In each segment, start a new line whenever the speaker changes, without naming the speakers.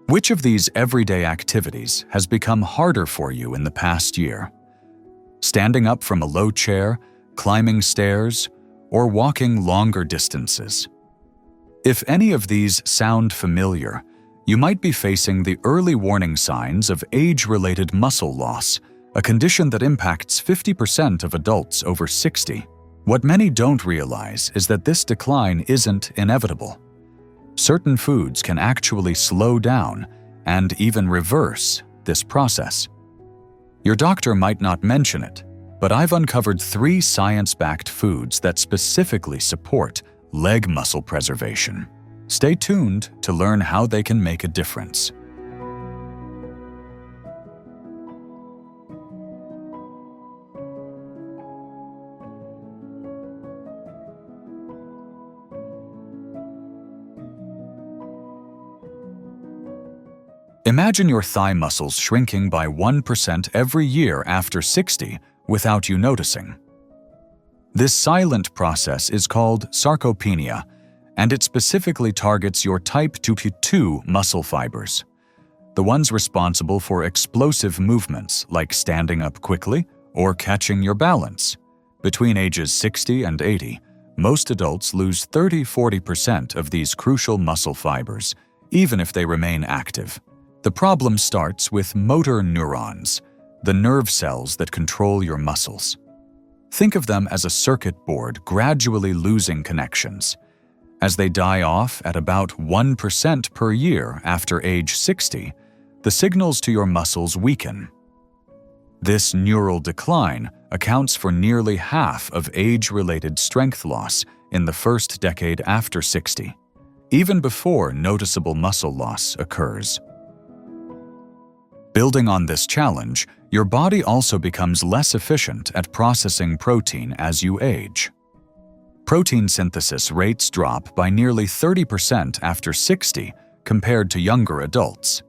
Which of these everyday activities has become harder for you in the past year? Standing up from a low chair, climbing stairs, or walking longer distances? If any of these sound familiar, you might be facing the early warning signs of age-related muscle loss, a condition that impacts 50% of adults over 60. What many don't realize is that this decline isn't inevitable. Certain foods can actually slow down and even reverse this process. Your doctor might not mention it, but I've uncovered 3 science-backed foods that specifically support leg muscle preservation. Stay tuned to learn how they can make a difference. Imagine your thigh muscles shrinking by 1% every year after 60 without you noticing. This silent process is called sarcopenia, and it specifically targets your type 2 muscle fibers, the ones responsible for explosive movements like standing up quickly or catching your balance. Between ages 60 and 80, most adults lose 30–40% of these crucial muscle fibers, even if they remain active. The problem starts with motor neurons, the nerve cells that control your muscles. Think of them as a circuit board gradually losing connections. As they die off at about 1% per year after age 60, the signals to your muscles weaken. This neural decline accounts for nearly half of age-related strength loss in the first decade after 60, even before noticeable muscle loss occurs. Building on this challenge, your body also becomes less efficient at processing protein as you age. Protein synthesis rates drop by nearly 30% after 60 compared to younger adults.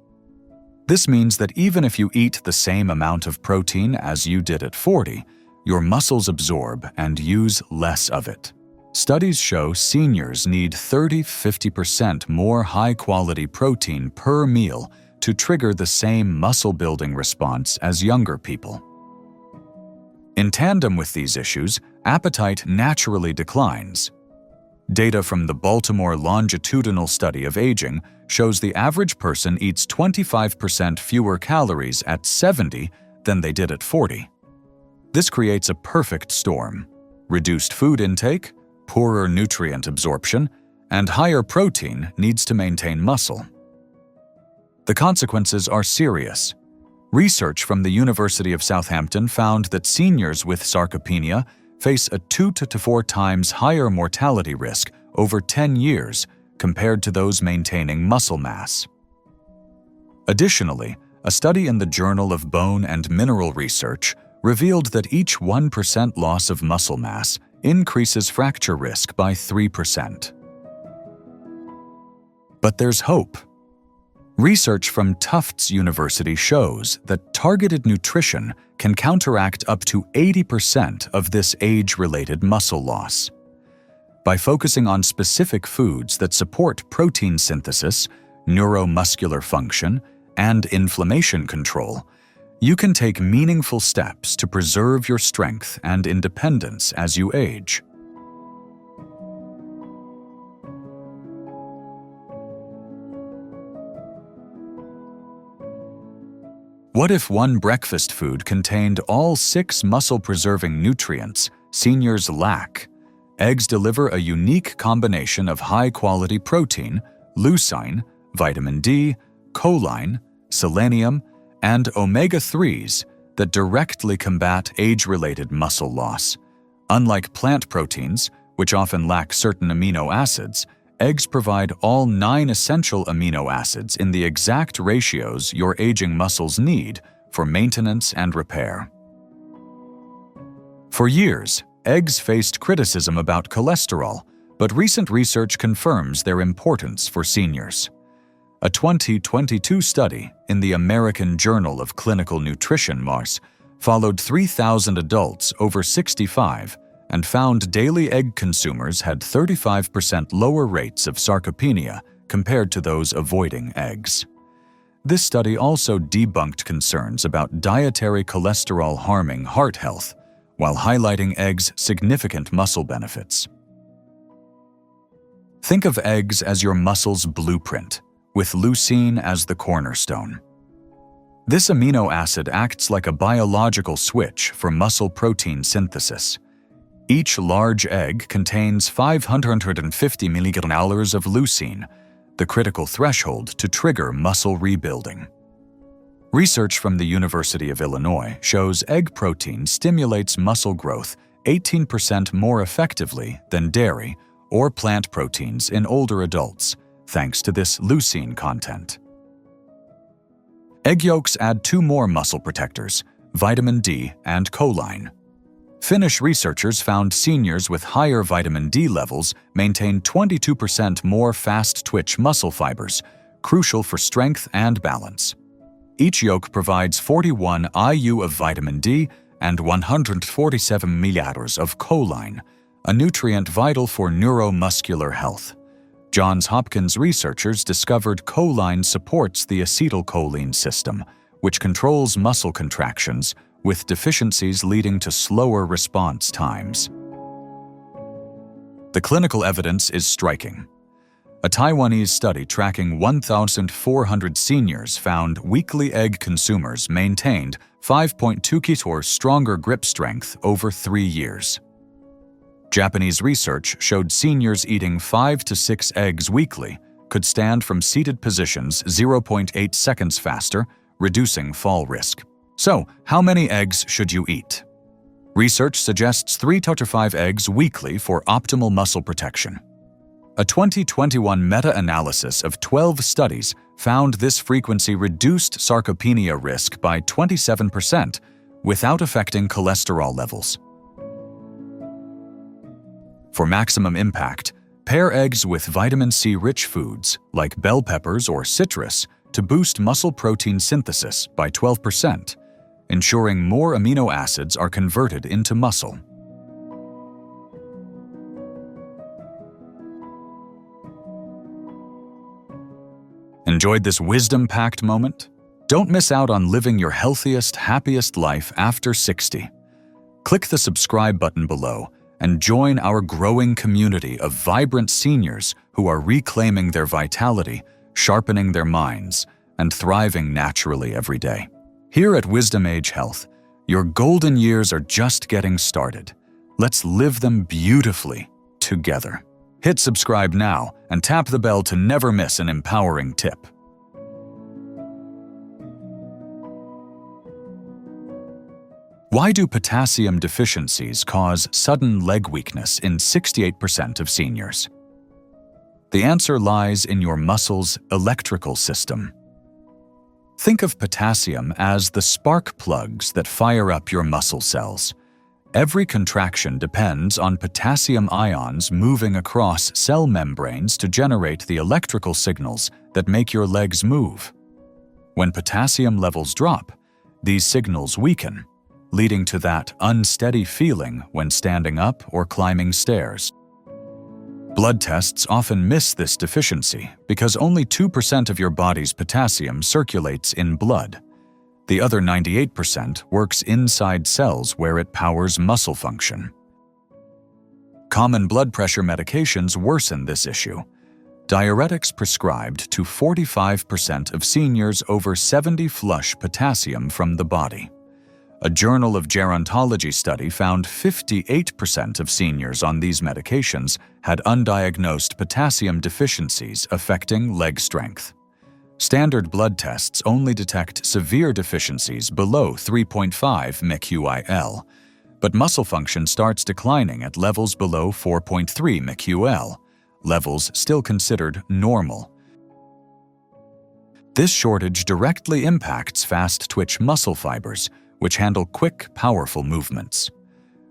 This means that even if you eat the same amount of protein as you did at 40, your muscles absorb and use less of it. Studies show seniors need 30–50% more high-quality protein per meal to trigger the same muscle-building response as younger people. In tandem with these issues, appetite naturally declines. Data from the Baltimore Longitudinal Study of Aging shows the average person eats 25% fewer calories at 70 than they did at 40. This creates a perfect storm: reduced food intake, poorer nutrient absorption, and higher protein needs to maintain muscle. The consequences are serious. Research from the University of Southampton found that seniors with sarcopenia face a 2 to 4 times higher mortality risk over 10 years compared to those maintaining muscle mass. Additionally, a study in the Journal of Bone and Mineral Research revealed that each 1% loss of muscle mass increases fracture risk by 3%. But there's hope. Research from Tufts University shows that targeted nutrition can counteract up to 80% of this age-related muscle loss. By focusing on specific foods that support protein synthesis, neuromuscular function, and inflammation control, you can take meaningful steps to preserve your strength and independence as you age. What if one breakfast food contained all 6 muscle-preserving nutrients seniors lack? Eggs deliver a unique combination of high-quality protein, leucine, vitamin D, choline, selenium, and omega-3s that directly combat age-related muscle loss. Unlike plant proteins, which often lack certain amino acids, eggs provide all 9 essential amino acids in the exact ratios your aging muscles need for maintenance and repair. For years, eggs faced criticism about cholesterol, but recent research confirms their importance for seniors. A 2022 study in the American Journal of Clinical Nutrition (MARS) followed 3,000 adults over 65 and found daily egg consumers had 35% lower rates of sarcopenia compared to those avoiding eggs. This study also debunked concerns about dietary cholesterol harming heart health, while highlighting eggs' significant muscle benefits. Think of eggs as your muscle's blueprint, with leucine as the cornerstone. This amino acid acts like a biological switch for muscle protein synthesis. Each large egg contains 550 mg of leucine, the critical threshold to trigger muscle rebuilding. Research from the University of Illinois shows egg protein stimulates muscle growth 18% more effectively than dairy or plant proteins in older adults, thanks to this leucine content. Egg yolks add 2 more muscle protectors, vitamin D and choline. Finnish researchers found seniors with higher vitamin D levels maintain 22% more fast-twitch muscle fibers, crucial for strength and balance. Each yolk provides 41 IU of vitamin D and 147 ml of choline, a nutrient vital for neuromuscular health. Johns Hopkins researchers discovered choline supports the acetylcholine system, which controls muscle contractions, with deficiencies leading to slower response times. The clinical evidence is striking. A Taiwanese study tracking 1,400 seniors found weekly egg consumers maintained 5.2 ktor stronger grip strength over 3 years. Japanese research showed seniors eating 5 to 6 eggs weekly could stand from seated positions 0.8 seconds faster, reducing fall risk. So, how many eggs should you eat? Research suggests 3 to 5 eggs weekly for optimal muscle protection. A 2021 meta-analysis of 12 studies found this frequency reduced sarcopenia risk by 27% without affecting cholesterol levels. For maximum impact, pair eggs with vitamin C-rich foods like bell peppers or citrus to boost muscle protein synthesis by 12%, ensuring more amino acids are converted into muscle. Enjoyed this wisdom-packed moment? Don't miss out on living your healthiest, happiest life after 60. Click the subscribe button below and join our growing community of vibrant seniors who are reclaiming their vitality, sharpening their minds, and thriving naturally every day. Here at WisdomAge Health, your golden years are just getting started. Let's live them beautifully together. Hit subscribe now and tap the bell to never miss an empowering tip. Why do potassium deficiencies cause sudden leg weakness in 68% of seniors? The answer lies in your muscle's electrical system. Think of potassium as the spark plugs that fire up your muscle cells. Every contraction depends on potassium ions moving across cell membranes to generate the electrical signals that make your legs move. When potassium levels drop, these signals weaken, leading to that unsteady feeling when standing up or climbing stairs. Blood tests often miss this deficiency because only 2% of your body's potassium circulates in blood. The other 98% works inside cells where it powers muscle function. Common blood pressure medications worsen this issue. Diuretics prescribed to 45% of seniors over 70 flush potassium from the body. A Journal of Gerontology study found 58% of seniors on these medications had undiagnosed potassium deficiencies affecting leg strength. Standard blood tests only detect severe deficiencies below 3.5 mqi/L, but muscle function starts declining at levels below 4.3 mqi/L, levels still considered normal. This shortage directly impacts fast-twitch muscle fibers, which handle quick, powerful movements.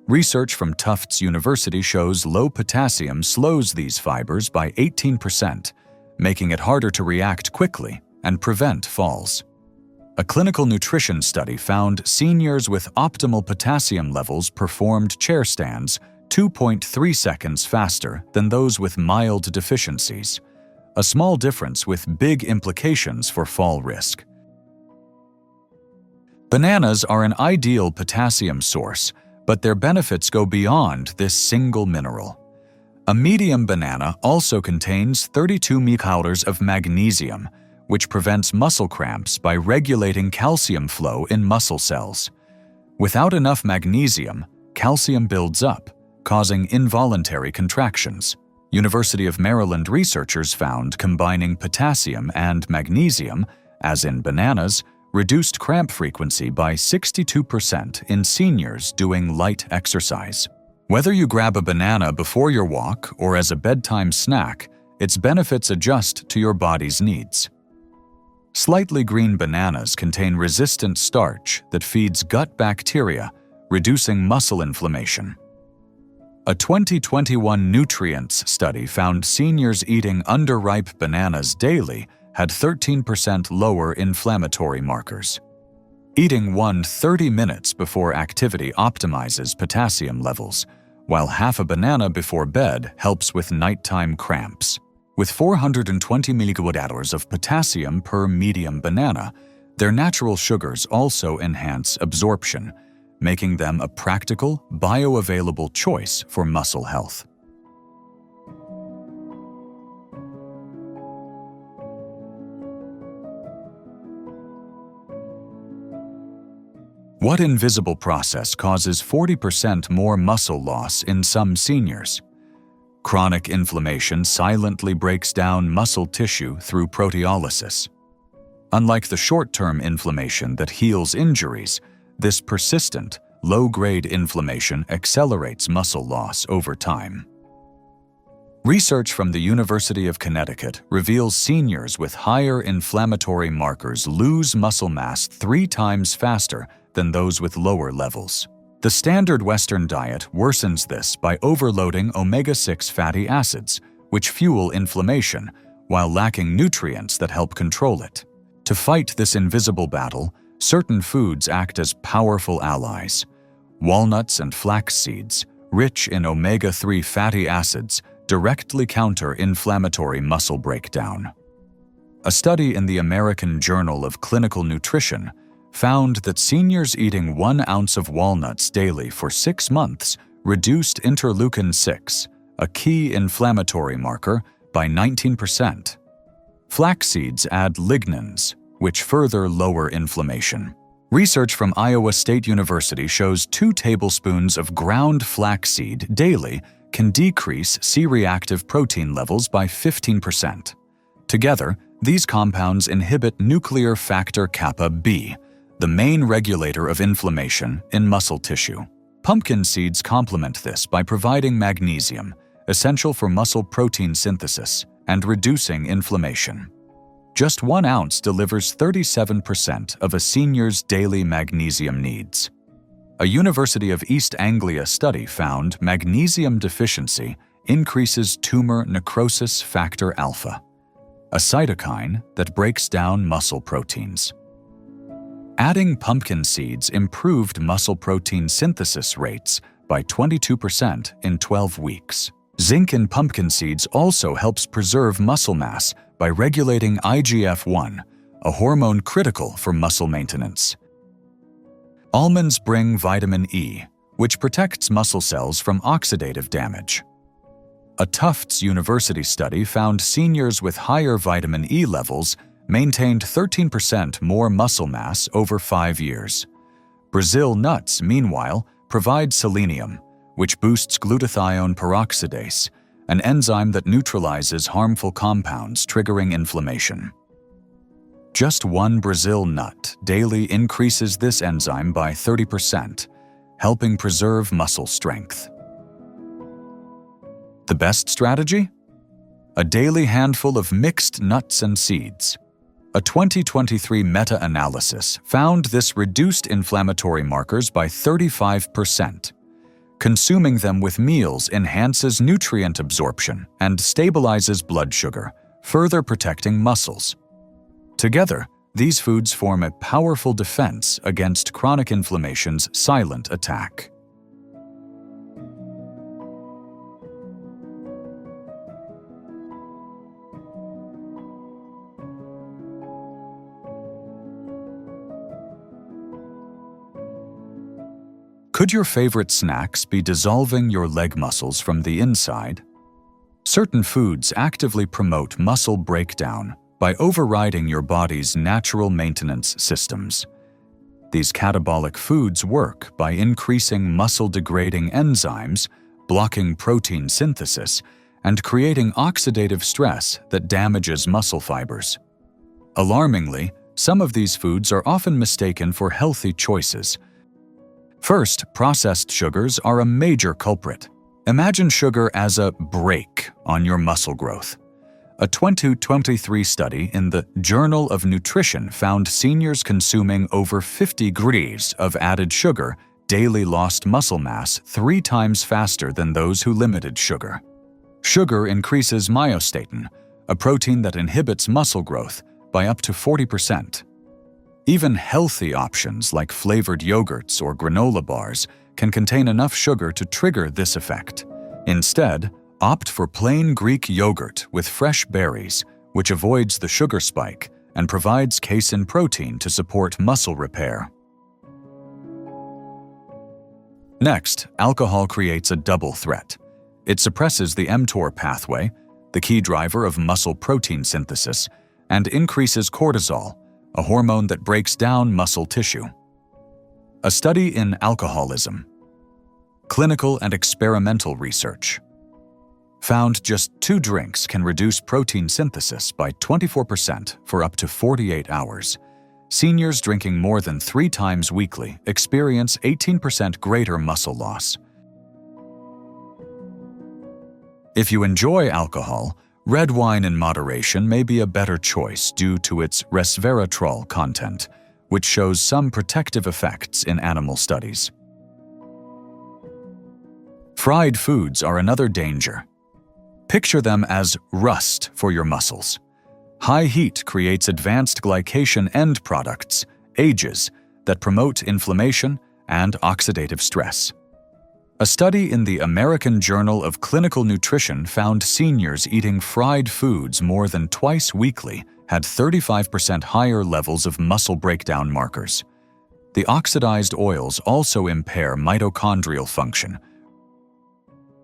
Research from Tufts University shows low potassium slows these fibers by 18%, making it harder to react quickly and prevent falls. A clinical nutrition study found seniors with optimal potassium levels performed chair stands 2.3 seconds faster than those with mild deficiencies. a small difference with big implications for fall risk. Bananas are an ideal potassium source, but their benefits go beyond this single mineral. A medium banana also contains 32 microliters of magnesium, which prevents muscle cramps by regulating calcium flow in muscle cells. Without enough magnesium, calcium builds up, causing involuntary contractions. University of Maryland researchers found combining potassium and magnesium, as in bananas, reduced cramp frequency by 62% in seniors doing light exercise. Whether you grab a banana before your walk or as a bedtime snack, its benefits adjust to your body's needs. Slightly green bananas contain resistant starch that feeds gut bacteria, reducing muscle inflammation. A 2021 nutrients study found seniors eating underripe bananas daily had 13% lower inflammatory markers. Eating one 30 minutes before activity optimizes potassium levels, while half a banana before bed helps with nighttime cramps. With 420 mg of potassium per medium banana, their natural sugars also enhance absorption, making them a practical, bioavailable choice for muscle health. What invisible process causes 40% more muscle loss in some seniors? Chronic inflammation silently breaks down muscle tissue through proteolysis. Unlike the short-term inflammation that heals injuries, this persistent, low-grade inflammation accelerates muscle loss over time. Research from the University of Connecticut reveals seniors with higher inflammatory markers lose muscle mass 3 times faster than those with lower levels. The standard Western diet worsens this by overloading omega-6 fatty acids, which fuel inflammation, while lacking nutrients that help control it. To fight this invisible battle, certain foods act as powerful allies. Walnuts and flax seeds, rich in omega-3 fatty acids, directly counter inflammatory muscle breakdown. A study in the American Journal of Clinical Nutrition found that seniors eating 1 ounce of walnuts daily for 6 months reduced interleukin-6, a key inflammatory marker, by 19%. Flax seeds add lignans, which further lower inflammation. Research from Iowa State University shows 2 tablespoons of ground flaxseed daily can decrease C-reactive protein levels by 15%. Together, these compounds inhibit nuclear factor kappa B, the main regulator of inflammation in muscle tissue. Pumpkin seeds complement this by providing magnesium, essential for muscle protein synthesis, and reducing inflammation. Just 1 ounce delivers 37% of a senior's daily magnesium needs. A University of East Anglia study found magnesium deficiency increases tumor necrosis factor alpha, a cytokine that breaks down muscle proteins. Adding pumpkin seeds improved muscle protein synthesis rates by 22% in 12 weeks. Zinc in pumpkin seeds also helps preserve muscle mass by regulating IGF-1, a hormone critical for muscle maintenance. Almonds bring vitamin E, which protects muscle cells from oxidative damage. A Tufts University study found seniors with higher vitamin E levels maintained 13% more muscle mass over 5 years. Brazil nuts, meanwhile, provide selenium, which boosts glutathione peroxidase, an enzyme that neutralizes harmful compounds triggering inflammation. Just 1 Brazil nut daily increases this enzyme by 30%, helping preserve muscle strength. The best strategy? A daily handful of mixed nuts and seeds. A 2023 meta-analysis found this reduced inflammatory markers by 35%. Consuming them with meals enhances nutrient absorption and stabilizes blood sugar, further protecting muscles. Together, these foods form a powerful defense against chronic inflammation's silent attack. Could your favorite snacks be dissolving your leg muscles from the inside? Certain foods actively promote muscle breakdown by overriding your body's natural maintenance systems. These catabolic foods work by increasing muscle-degrading enzymes, blocking protein synthesis, and creating oxidative stress that damages muscle fibers. Alarmingly, some of these foods are often mistaken for healthy choices. First, processed sugars are a major culprit. Imagine sugar as a brake on your muscle growth. A 2023 study in the Journal of Nutrition found seniors consuming over 50 grams of added sugar daily lost muscle mass 3 times faster than those who limited sugar. Sugar increases myostatin, a protein that inhibits muscle growth, by up to 40%. Even healthy options like flavored yogurts or granola bars can contain enough sugar to trigger this effect. Instead, opt for plain Greek yogurt with fresh berries, which avoids the sugar spike and provides casein protein to support muscle repair. Next, alcohol creates a double threat. It suppresses the mTOR pathway, the key driver of muscle protein synthesis, and increases cortisol, a hormone that breaks down muscle tissue. A study in alcoholism, clinical and experimental research, found just 2 drinks can reduce protein synthesis by 24% for up to 48 hours. Seniors drinking more than 3 times weekly experience 18% greater muscle loss. If you enjoy alcohol, red wine in moderation may be a better choice due to its resveratrol content, which shows some protective effects in animal studies. Fried foods are another danger. Picture them as rust for your muscles. High heat creates advanced glycation end products, AGEs, that promote inflammation and oxidative stress. A study in the American Journal of Clinical Nutrition found seniors eating fried foods more than twice weekly had 35% higher levels of muscle breakdown markers. The oxidized oils also impair mitochondrial function,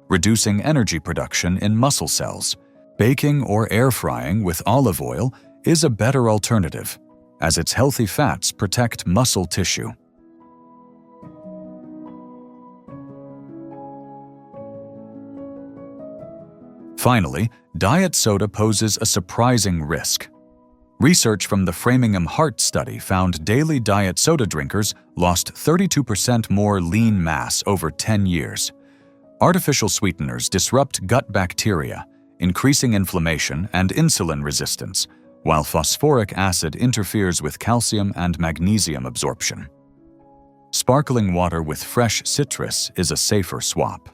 reducing energy production in muscle cells. Baking or air frying with olive oil is a better alternative, as its healthy fats protect muscle tissue. Finally, diet soda poses a surprising risk. Research from the Framingham Heart Study found daily diet soda drinkers lost 32% more lean mass over 10 years. Artificial sweeteners disrupt gut bacteria, increasing inflammation and insulin resistance, while phosphoric acid interferes with calcium and magnesium absorption. Sparkling water with fresh citrus is a safer swap.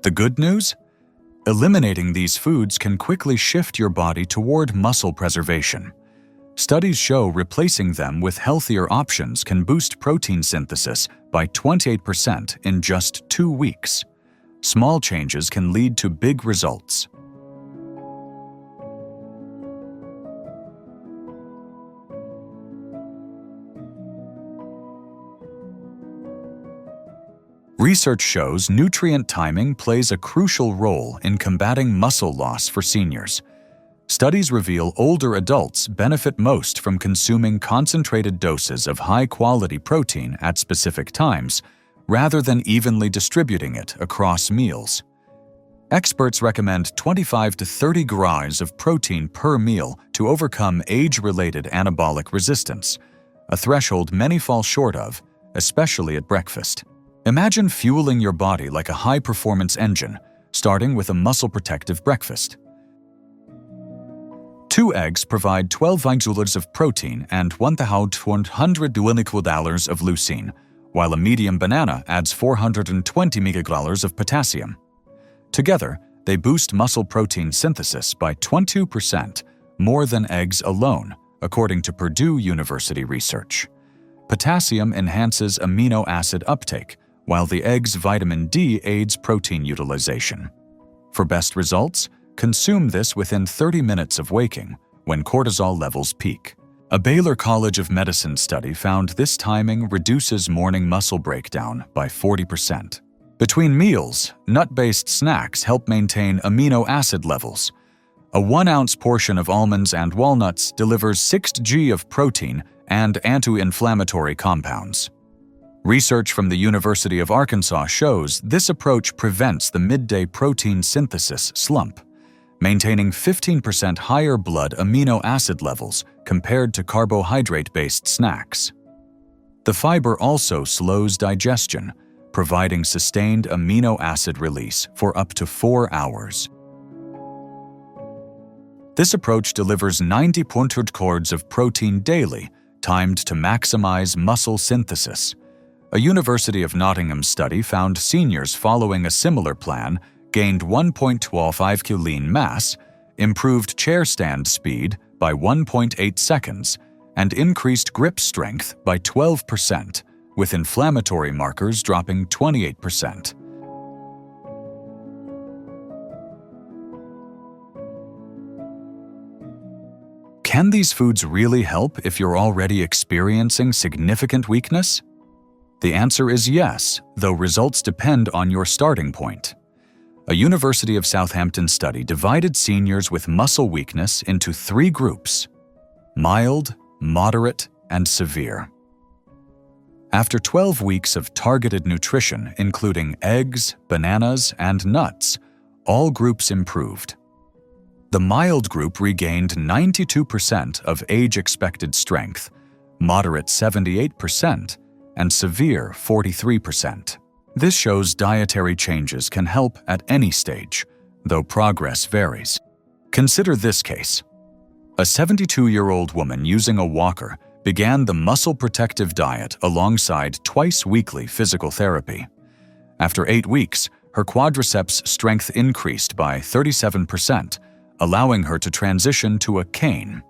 The good news? Eliminating these foods can quickly shift your body toward muscle preservation. Studies show replacing them with healthier options can boost protein synthesis by 28% in just 2 weeks. Small changes can lead to big results. Research shows nutrient timing plays a crucial role in combating muscle loss for seniors. Studies reveal older adults benefit most from consuming concentrated doses of high-quality protein at specific times, rather than evenly distributing it across meals. Experts recommend 25 to 30 grams of protein per meal to overcome age-related anabolic resistance, a threshold many fall short of, especially at breakfast. Imagine fueling your body like a high-performance engine, starting with a muscle-protective breakfast. 2 eggs provide 12 ounces of protein and 1,100 milligrams of leucine, while a medium banana adds 420 milligrams of potassium. Together, they boost muscle protein synthesis by 22%, more than eggs alone, according to Purdue University research. Potassium enhances amino acid uptake, while the egg's vitamin D aids protein utilization. For best results, consume this within 30 minutes of waking, when cortisol levels peak. A Baylor College of Medicine study found this timing reduces morning muscle breakdown by 40%. Between meals, nut-based snacks help maintain amino acid levels. A 1-ounce portion of almonds and walnuts delivers 6 g of protein and anti-inflammatory compounds. Research from the University of Arkansas shows this approach prevents the midday protein synthesis slump, maintaining 15% higher blood amino acid levels compared to carbohydrate-based snacks. The fiber also slows digestion, providing sustained amino acid release for up to 4 hours. This approach delivers 90 cords of protein daily, timed to maximize muscle synthesis. A University of Nottingham study found seniors following a similar plan gained 1.25 lean mass, improved chair stand speed by 1.8 seconds, and increased grip strength by 12%, with inflammatory markers dropping 28%. Can these foods really help if you're already experiencing significant weakness? The answer is yes, though results depend on your starting point. A University of Southampton study divided seniors with muscle weakness into 3 groups: mild, moderate, and severe. After 12 weeks of targeted nutrition, including eggs, bananas, and nuts, all groups improved. The mild group regained 92% of age-expected strength, moderate 78%, and severe 43%. This shows dietary changes can help at any stage, though progress varies. Consider this case. A 72-year-old woman using a walker began the muscle protective diet alongside twice-weekly physical therapy. After 8 weeks, her quadriceps strength increased by 37%, allowing her to transition to a cane.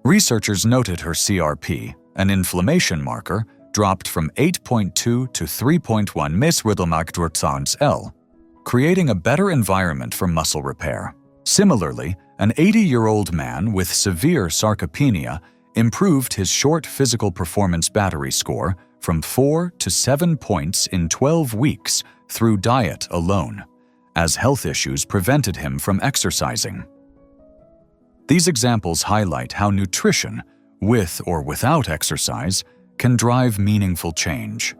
Researchers noted her CRP, an inflammation marker, dropped from 8.2 to 3.1 WisdomAge Health, creating a better environment for muscle repair. Similarly, an 80-year-old man with severe sarcopenia improved his short physical performance battery score from 4 to 7 points in 12 weeks through diet alone, as health issues prevented him from exercising. These examples highlight how nutrition, with or without exercise, can drive meaningful change.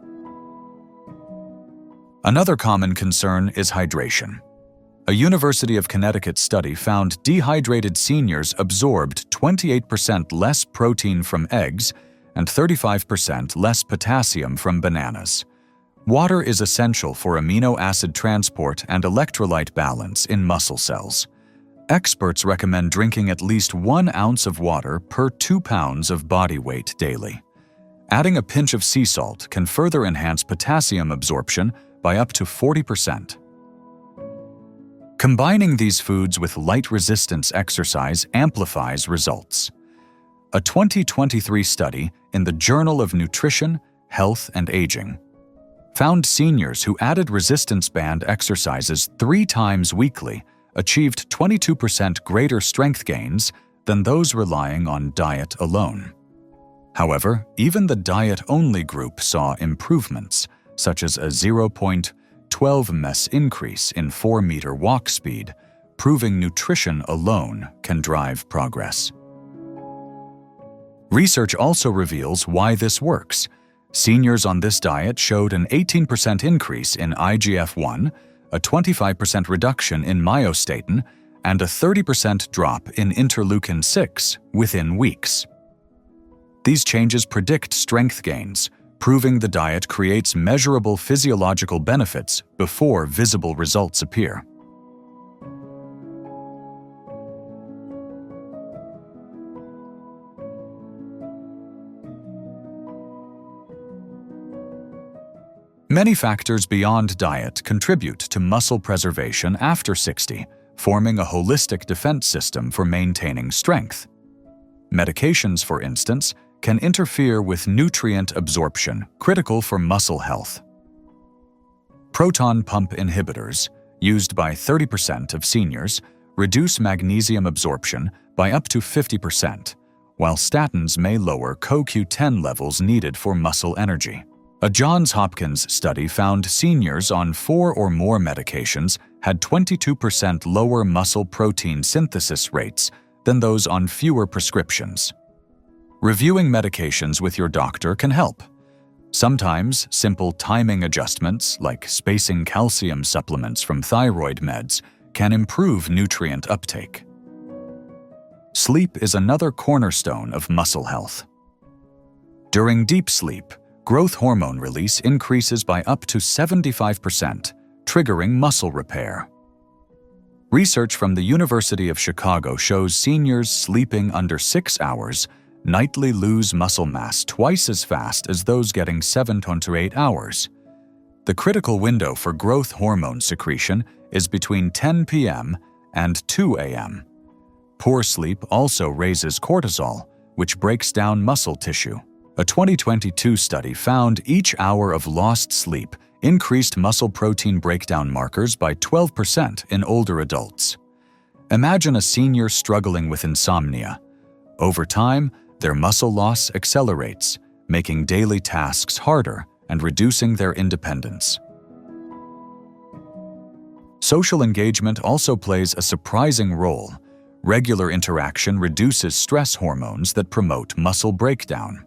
Another common concern is hydration. A University of Connecticut study found dehydrated seniors absorbed 28% less protein from eggs and 35% less potassium from bananas. Water is essential for amino acid transport and electrolyte balance in muscle cells. Experts recommend drinking at least 1 ounce of water per 2 pounds of body weight daily. Adding a pinch of sea salt can further enhance potassium absorption by up to 40%. Combining these foods with light resistance exercise amplifies results. A 2023 study in the Journal of Nutrition, Health, and Aging found seniors who added resistance band exercises 3 times weekly achieved 22% greater strength gains than those relying on diet alone. However, even the diet-only group saw improvements, such as a 0.12 ms increase in 4-meter walk speed, proving nutrition alone can drive progress. Research also reveals why this works. Seniors on this diet showed an 18% increase in IGF-1, a 25% reduction in myostatin, and a 30% drop in interleukin-6 within weeks. These changes predict strength gains, proving the diet creates measurable physiological benefits before visible results appear. Many factors beyond diet contribute to muscle preservation after 60, forming a holistic defense system for maintaining strength. Medications, for instance, can interfere with nutrient absorption, critical for muscle health. Proton pump inhibitors, used by 30% of seniors, reduce magnesium absorption by up to 50%, while statins may lower CoQ10 levels needed for muscle energy. A Johns Hopkins study found seniors on 4 or more medications had 22% lower muscle protein synthesis rates than those on fewer prescriptions. Reviewing medications with your doctor can help. Sometimes, simple timing adjustments, like spacing calcium supplements from thyroid meds, can improve nutrient uptake. Sleep is another cornerstone of muscle health. During deep sleep, growth hormone release increases by up to 75%, triggering muscle repair. Research from the University of Chicago shows seniors sleeping under 6 hours nightly lose muscle mass twice as fast as those getting 7 to 8 hours. The critical window for growth hormone secretion is between 10 p.m. and 2 a.m. Poor sleep also raises cortisol, which breaks down muscle tissue. A 2022 study found each hour of lost sleep increased muscle protein breakdown markers by 12% in older adults. Imagine a senior struggling with insomnia. Over time, their muscle loss accelerates, making daily tasks harder and reducing their independence. Social engagement also plays a surprising role. Regular interaction reduces stress hormones that promote muscle breakdown.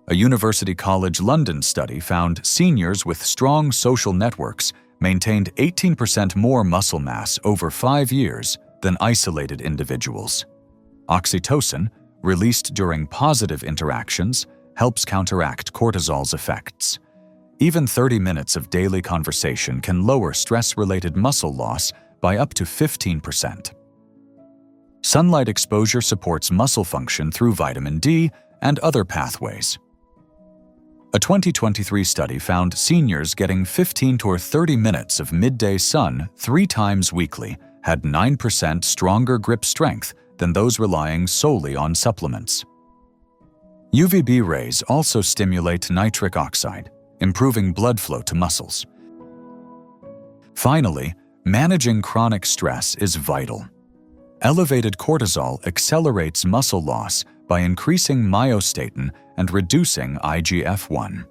A University College London study found seniors with strong social networks maintained 18% more muscle mass over 5 years than isolated individuals. Oxytocin, released during positive interactions, helps counteract cortisol's effects. Even 30 minutes of daily conversation can lower stress-related muscle loss by up to 15%. Sunlight exposure supports muscle function through vitamin D and other pathways. A 2023 study found seniors getting 15 to 30 minutes of midday sun 3 times weekly had 9% stronger grip strength than those relying solely on supplements. UVB rays also stimulate nitric oxide, improving blood flow to muscles. Finally, managing chronic stress is vital. Elevated cortisol accelerates muscle loss by increasing myostatin and reducing IGF-1.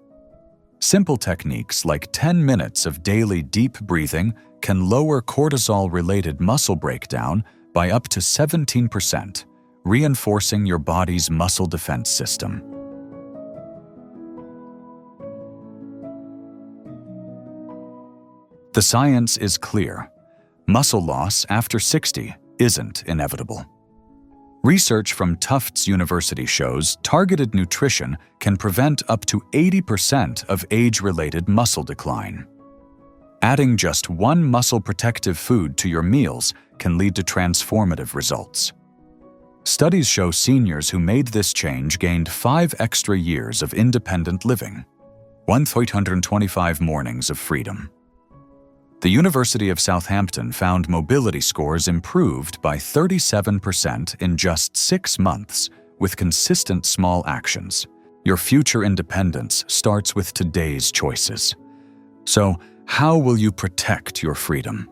Simple techniques like 10 minutes of daily deep breathing can lower cortisol-related muscle breakdown by up to 17%, reinforcing your body's muscle defense system. The science is clear. Muscle loss after 60 isn't inevitable. Research from Tufts University shows targeted nutrition can prevent up to 80% of age-related muscle decline. Adding just one muscle-protective food to your meals can lead to transformative results. Studies show seniors who made this change gained 5 extra years of independent living, 125 mornings of freedom. The University of Southampton found mobility scores improved by 37% in just 6 months with consistent small actions. Your future independence starts with today's choices. So, how will you protect your freedom?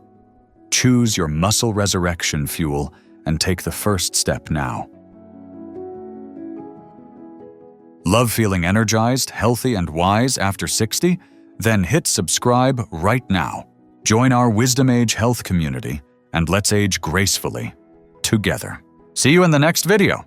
Choose your muscle resurrection fuel and take the first step now. Love feeling energized, healthy, and wise after 60? Then hit subscribe right now. Join our WisdomAge Health community and let's age gracefully together. See you in the next video.